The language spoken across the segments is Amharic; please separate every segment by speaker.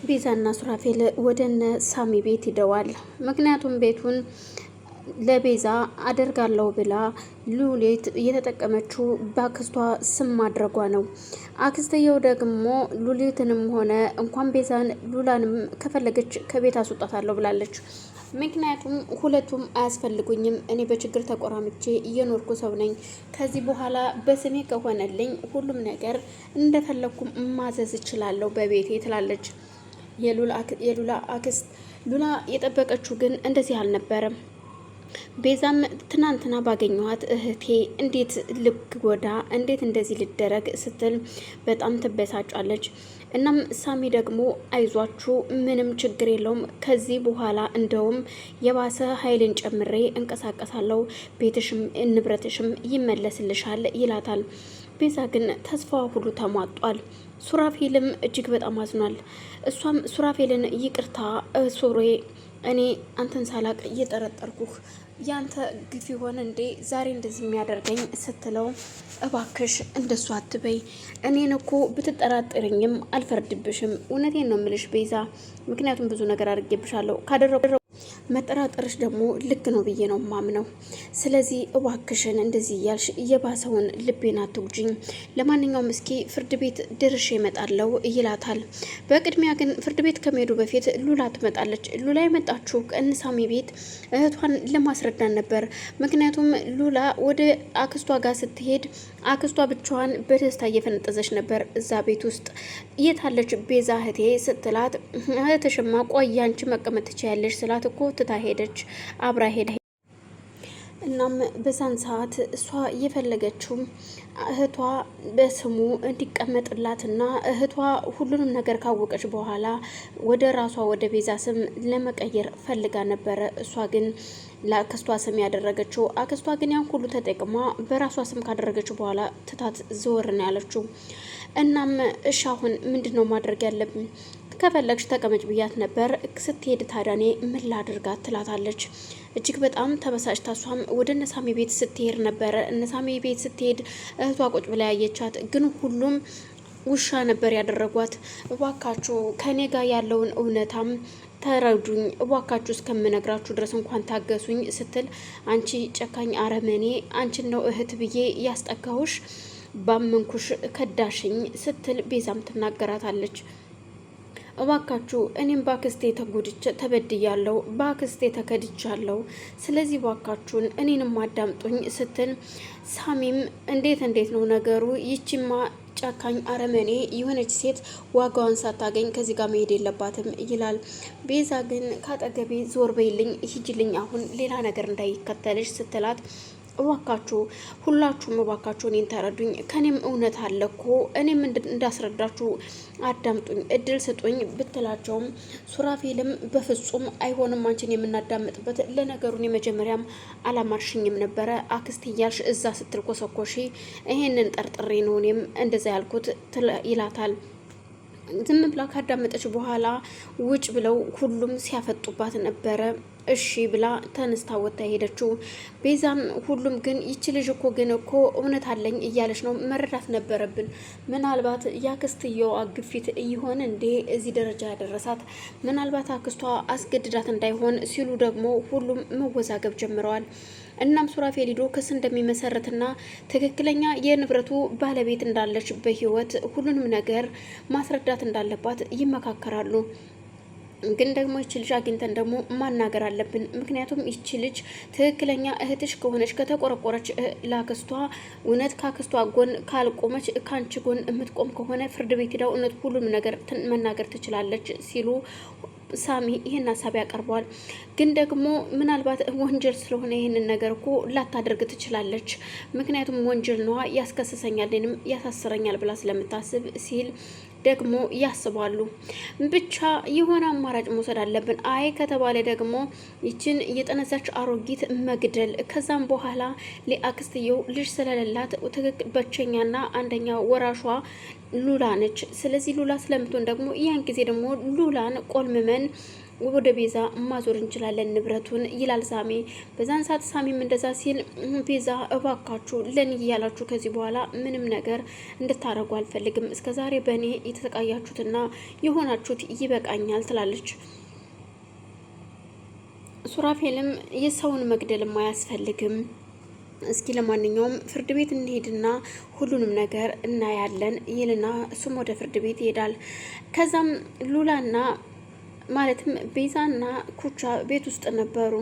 Speaker 1: ቤዛና ሱራፌል ወደነ ሳሚ ቤት ሂደዋል። ምክንያቱም ቤቱን ለቤዛ አደርጋለሁ ብላ ሉሊት እየተጠቀመችው በአክስቷ ስም ማድረጓ ነው። አክስትየው ደግሞ ሉሊትንም ሆነ እንኳን ቤዛን ሉላንም ከፈለገች ከቤት አስወጣታለሁ ብላለች። ምክንያቱም ሁለቱም አያስፈልጉኝም፣ እኔ በችግር ተቆራምቼ እየኖርኩ ሰው ነኝ። ከዚህ በኋላ በስሜ ከሆነልኝ ሁሉም ነገር እንደፈለኩም ማዘዝ እችላለሁ በቤቴ ትላለች የሉላ አክስት። ሉላ የጠበቀችው ግን እንደዚህ አልነበረም። ቤዛም ትናንትና ባገኘኋት እህቴ እንዴት ልጎዳ፣ እንዴት እንደዚህ ልደረግ ስትል በጣም ትበሳጫለች። እናም ሳሚ ደግሞ አይዟችሁ ምንም ችግር የለውም፣ ከዚህ በኋላ እንደውም የባሰ ኃይልን ጨምሬ እንቀሳቀሳለሁ፣ ቤትሽም ንብረትሽም ይመለስልሻል ይላታል። ቤዛ ግን ተስፋዋ ሁሉ ተሟጧል። ሱራፌልም እጅግ በጣም አዝኗል። እሷም ሱራፌልን ይቅርታ ሱሬ፣ እኔ አንተን ሳላቅ እየጠረጠርኩህ ያንተ ግፍ ሆነ እንዴ ዛሬ እንደዚህ የሚያደርገኝ ስትለው፣ እባክሽ እንደሱ አትበይ፣ እኔን እኮ ብትጠራጥርኝም አልፈርድብሽም፣ እውነቴን ነው ምልሽ ቤዛ፣ ምክንያቱም ብዙ ነገር አድርጌብሻለሁ፣ ካደረጉ መጠራጠርሽ ደግሞ ልክ ነው ብዬ ነው ማምነው። ስለዚህ እባክሽን እንደዚህ እያልሽ የባሰውን ልቤን አትጉጂኝ። ለማንኛውም እስኪ ፍርድ ቤት ድርሽ ይመጣለው ይላታል። በቅድሚያ ግን ፍርድ ቤት ከመሄዱ በፊት ሉላ ትመጣለች። ሉላ የመጣችው ከእነሳሚ ቤት እህቷን ለማስረዳት ነበር። ምክንያቱም ሉላ ወደ አክስቷ ጋር ስትሄድ አክስቷ ብቻዋን በደስታ እየፈነጠዘች ነበር እዛ ቤት ውስጥ። የታለች ቤዛ እህቴ ስትላት፣ እህትሽማ ቆይ አንቺ መቀመጥ ትችያለሽ ስላት እኮ ትታ ሄደች፣ አብራ ሄደ። እናም በዛን ሰዓት እሷ እየፈለገችው እህቷ በስሙ እንዲቀመጥላትና እህቷ ሁሉንም ነገር ካወቀች በኋላ ወደ ራሷ ወደ ቤዛ ስም ለመቀየር ፈልጋ ነበረ። እሷ ግን ለአክስቷ ስም ያደረገችው፣ አክስቷ ግን ያን ሁሉ ተጠቅማ በራሷ ስም ካደረገችው በኋላ ትታት ዘወር ነው ያለችው። እናም እሺ አሁን ምንድን ነው ማድረግ ያለብን? ከፈለግሽ ተቀመጭ ብያት ነበር፣ ስትሄድ ታዲያ እኔ ምን ላድርጋት ትላታለች። እጅግ በጣም ተበሳጭታ እሷም ወደ እነሳሚ ቤት ስትሄድ ነበረ። እነሳሚ ቤት ስትሄድ እህቷ ቁጭ ብላ ያየቻት፣ ግን ሁሉም ውሻ ነበር ያደረጓት። እባካችሁ ከኔ ጋር ያለውን እውነታም ተረዱኝ፣ እባካችሁ እስከምነግራችሁ ድረስ እንኳን ታገሱኝ ስትል፣ አንቺ ጨካኝ አረመኔ፣ አንቺን ነው እህት ብዬ ያስጠጋሁሽ፣ ባመንኩሽ ከዳሽኝ ስትል ቤዛም ትናገራታለች። እባካችሁ እኔም ባክስቴ ተበድያለሁ፣ ባክስቴ ተከድቻለሁ፣ ስለዚህ ባካችሁን እኔንም አዳምጡኝ ስትል፣ ሳሚም እንዴት ነው ነገሩ? ይቺማ ጨካኝ አረመኔ የሆነች ሴት ዋጋዋን ሳታገኝ ከዚህ ጋር መሄድ የለባትም ይላል። ቤዛ ግን ካጠገቤ ዞር በይልኝ፣ ሂጅልኝ፣ አሁን ሌላ ነገር እንዳይከተልሽ ስትላት፣ እባካችሁ ሁላችሁም እባካችሁ እኔን ተረዱኝ፣ ከኔም እውነት አለ እኮ እኔም እንዳስረዳችሁ አዳምጡኝ፣ እድል ስጡኝ ብትላቸውም ሱራፌልም በፍጹም አይሆንም አንቺን የምናዳምጥበት፣ ለነገሩን የመጀመሪያም አላማርሽኝም ነበረ አክስት እያልሽ እዛ ስትልኮሰኮሺ ይሄንን ጠርጥሬ ነው እኔም እንደዛ ያልኩት ይላታል። ዝም ብላ ካዳመጠች በኋላ ውጭ ብለው ሁሉም ሲያፈጡባት ነበረ። እሺ ብላ ተነስታ ወጥታ ሄደችው። ቤዛም ሁሉም ግን ይቺ ልጅ እኮ እውነት አለኝ እያለች ነው፣ መረዳት ነበረብን። ምናልባት የአክስትየዋ ግፊት እየሆነ እንዴ እዚህ ደረጃ ያደረሳት፣ ምናልባት አክስቷ አስገድዳት እንዳይሆን ሲሉ ደግሞ ሁሉም መወዛገብ ጀምረዋል። እናም ሱራፌል ሄዶ ክስ እንደሚመሰረትና ትክክለኛ የንብረቱ ባለቤት እንዳለች በህይወት ሁሉንም ነገር ማስረዳት እንዳለባት ይመካከራሉ። ግን ደግሞ ይቺ ልጅ አግኝተን ደግሞ ማናገር አለብን። ምክንያቱም ይቺ ልጅ ትክክለኛ እህትሽ ከሆነች ከተቆረቆረች ላክስቷ እውነት ካክስቷ ጎን ካልቆመች ካንቺ ጎን የምትቆም ከሆነ ፍርድ ቤት ሄዳው እውነት ሁሉም ነገር መናገር ትችላለች ሲሉ ሳሚ ይሄን ሀሳብ ያቀርበዋል። ግን ደግሞ ምናልባት ወንጀል ስለሆነ ይሄንን ነገር እኮ ላታደርግ ትችላለች፣ ምክንያቱም ወንጀል ነዋ ያስከስሰኛል እኔንም ያሳስረኛል ብላ ስለምታስብ ሲል ደግሞ ያስባሉ። ብቻ የሆነ አማራጭ መውሰድ አለብን። አይ ከተባለ ደግሞ ይችን የጠነዛች አሮጊት መግደል፣ ከዛም በኋላ ለአክስትየው ልጅ ስለሌላት ትክክል ብቸኛና አንደኛ ወራሿ ሉላ ነች። ስለዚህ ሉላ ስለምትሆን ደግሞ ያን ጊዜ ደግሞ ሉላን ቆልምመን ወደ ቤዛ ማዞር እንችላለን ንብረቱን ይላል ሳሚ። በዛን ሰዓት ሳሚም እንደዛ ሲል ቤዛ እባካችሁ ለኔ እያላችሁ ከዚህ በኋላ ምንም ነገር እንድታረጉ አልፈልግም። እስከዛሬ በእኔ የተሰቃያችሁትና የሆናችሁት ይበቃኛል ትላለች። ሱራፌልም የሰውን መግደልም አያስፈልግም፣ እስኪ ለማንኛውም ፍርድ ቤት እንሄድና ሁሉንም ነገር እናያለን ይልና እሱም ወደ ፍርድ ቤት ይሄዳል። ከዛም ሉላና ማለትም ቤዛና ኩቻ ቤት ውስጥ ነበሩ።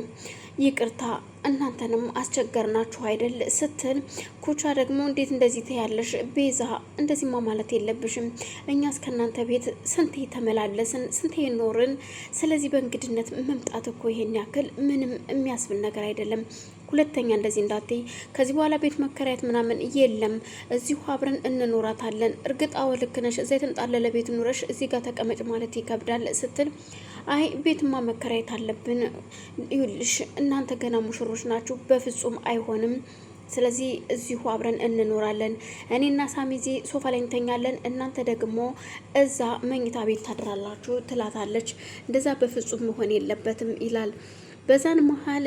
Speaker 1: ይቅርታ እናንተንም አስቸገርናችሁ አይደል ስትል ኩቻ ደግሞ እንዴት እንደዚህ ትያለሽ ቤዛ፣ እንደዚህማ ማለት የለብሽም እኛ እስከናንተ ቤት ስንቴ ተመላለስን ስንቴ ኖርን። ስለዚህ በእንግድነት መምጣት እኮ ይሄን ያክል ምንም የሚያስብል ነገር አይደለም። ሁለተኛ እንደዚህ እንዳትይ፣ ከዚህ በኋላ ቤት መከራየት ምናምን የለም፣ እዚሁ አብረን እንኖራታለን። እርግጥ አዎ ልክ ነሽ፣ እዛ የተንጣለለ ቤት ኑረሽ እዚህ ጋር ተቀመጭ ማለት ይከብዳል ስትል አይ ቤትማ መከራየት አለብን፣ ይኸውልሽ እናንተ ገና ሙሽሮች ናችሁ፣ በፍጹም አይሆንም። ስለዚህ እዚሁ አብረን እንኖራለን፣ እኔና ሳሚ እዚህ ሶፋ ላይ እንተኛለን፣ እናንተ ደግሞ እዛ መኝታ ቤት ታድራላችሁ ትላታለች። እንደዛ በፍጹም መሆን የለበትም ይላል። በዛን መሀል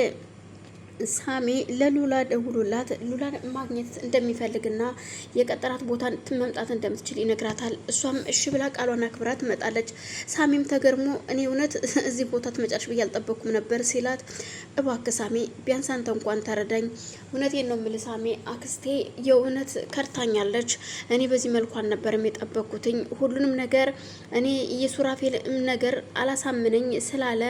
Speaker 1: ሳሚ ለሉላ ደውሎላት ሉላን ማግኘት እንደሚፈልግና የቀጠራት ቦታ መምጣት እንደምትችል ይነግራታል። እሷም እሺ ብላ ቃሏን አክብራ ትመጣለች። ሳሚም ተገርሞ እኔ እውነት እዚህ ቦታ ትመጫለሽ ብዬ አልጠበቅኩም ነበር ሲላት፣ እባክህ ሳሚ ቢያንስ አንተ እንኳን ተረዳኝ። እውነቴን ነው የምልህ ሳሚ፣ አክስቴ የእውነት ከርታኛለች። እኔ በዚህ መልኩ አልነበረም የጠበቅኩትኝ። ሁሉንም ነገር እኔ የሱራፌል ነገር አላሳምነኝ ስላለ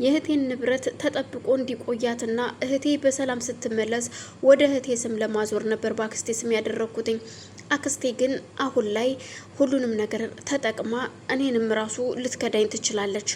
Speaker 1: የእህቴን ንብረት ተጠብቆ እንዲቆያትና እህቴ በሰላም ስትመለስ ወደ እህቴ ስም ለማዞር ነበር በአክስቴ ስም ያደረኩትኝ። አክስቴ ግን አሁን ላይ ሁሉንም ነገር ተጠቅማ እኔንም ራሱ ልትከዳኝ ትችላለች።